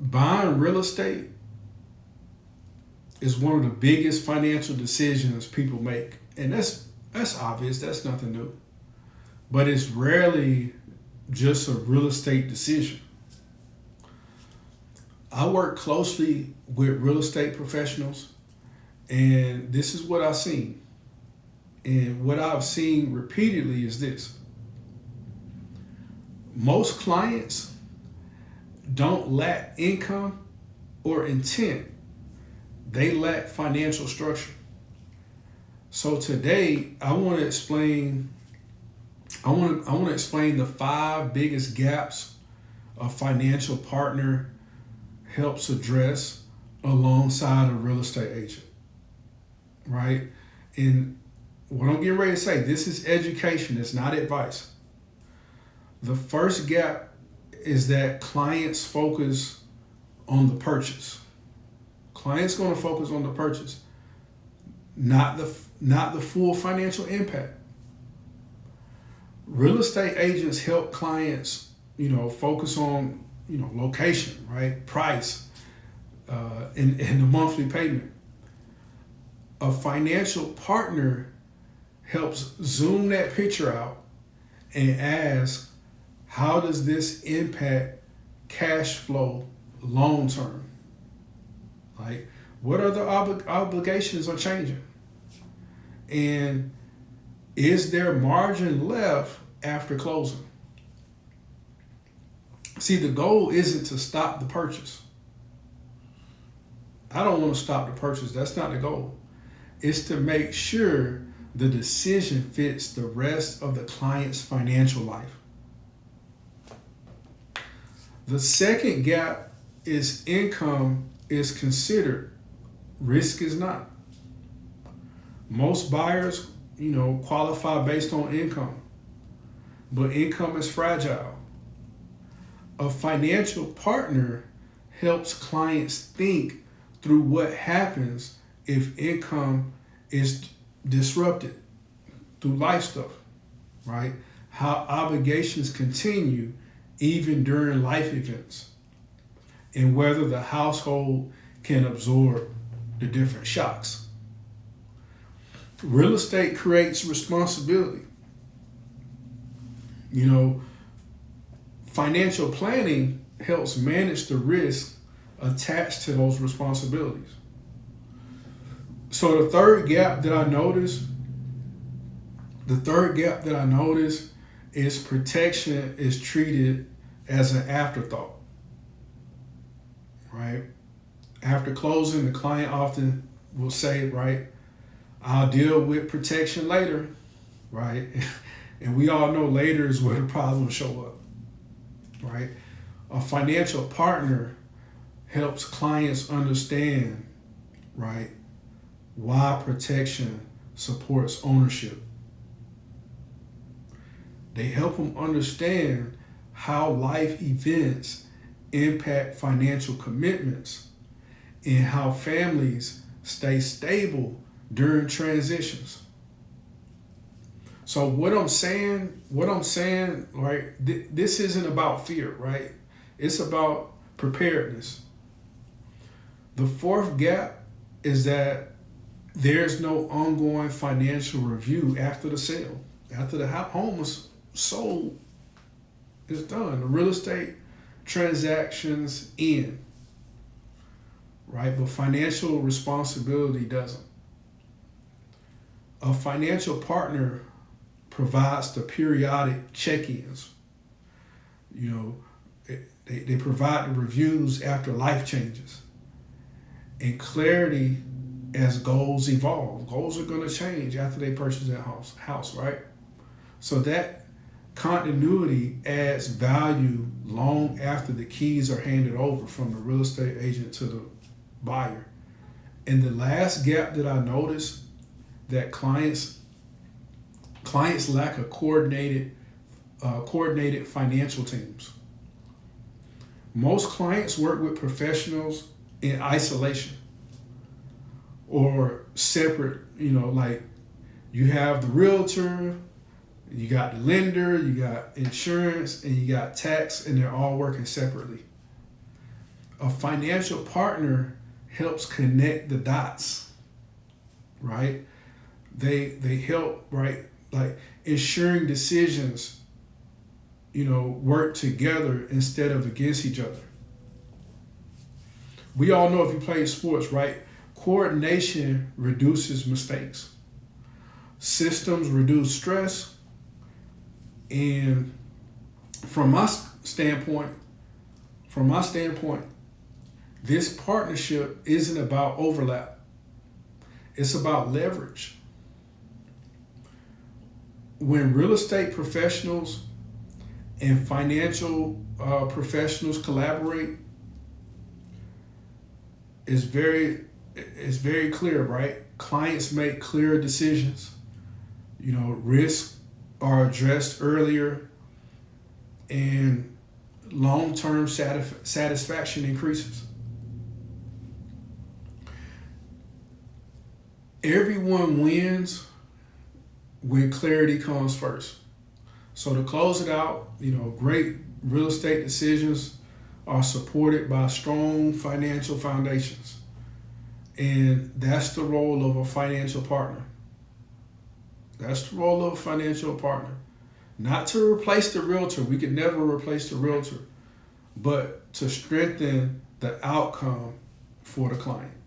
Buying real estate is one of the biggest financial decisions people make. And that's obvious, that's nothing new. But it's rarely just a real estate decision. I work closely with real estate professionals, and this is what I've seen. And what I've seen repeatedly is this. Most clients don't lack income or intent. They lack financial structure. So today I want to explain the 5 biggest gaps a financial partner helps address alongside a real estate agent. Right? And what I'm getting ready to say, this is education, it's not advice. The first gap is that clients focus on the purchase. Clients going to focus on the purchase, not the full financial impact. Real estate agents help clients, focus on, location, right? Price, and the monthly payment. A financial partner helps zoom that picture out and ask, how does this impact cash flow long term? Like, what other obligations are changing? And is there margin left after closing? See, the goal isn't to stop the purchase. I don't want to stop the purchase. That's not the goal. It's to make sure the decision fits the rest of the client's financial life. The second gap is income is considered, risk is not. Most buyers, qualify based on income, but income is fragile. A financial partner helps clients think through what happens if income is disrupted through life stuff, right? How obligations continue even during life events, and whether the household can absorb the different shocks. Real estate creates responsibility. Financial planning helps manage the risk attached to those responsibilities. So the third gap that I noticed is protection is treated as an afterthought, right? After closing, the client often will say, right, I'll deal with protection later, right? And we all know later is where the problems show up, right? A financial partner helps clients understand, right, why protection supports ownership. They help them understand how life events impact financial commitments and how families stay stable during transitions. So what I'm saying, right, this isn't about fear, right? It's about preparedness. The fourth gap is that there's no ongoing financial review after the sale. After the home is sold, it's done. The real estate transactions end, right? But financial responsibility doesn't. A financial partner provides the periodic check-ins. They provide the reviews after life changes and clarity as goals evolve. Goals are going to change after they purchase that house, right? So that continuity adds value long after the keys are handed over from the real estate agent to the buyer. And the last gap that I noticed, that clients lack a coordinated financial teams. Most clients work with professionals in isolation or separate, like you have the realtor, you got the lender, you got insurance, and you got tax, and they're all working separately. A financial partner helps connect the dots, right? They help, right? Like ensuring decisions, work together instead of against each other. We all know if you play sports, right? Coordination reduces mistakes. Systems reduce stress. And from my standpoint, this partnership isn't about overlap. It's about leverage. When real estate professionals and financial professionals collaborate, it's very clear, right? Clients make clearer decisions. Risks are addressed earlier, and long-term satisfaction increases. Everyone wins when clarity comes first. So to close it out, great real estate decisions are supported by strong financial foundations. And that's the role of a financial partner. That's the role of a financial partner. Not to replace the realtor. We could never replace the realtor, but to strengthen the outcome for the client.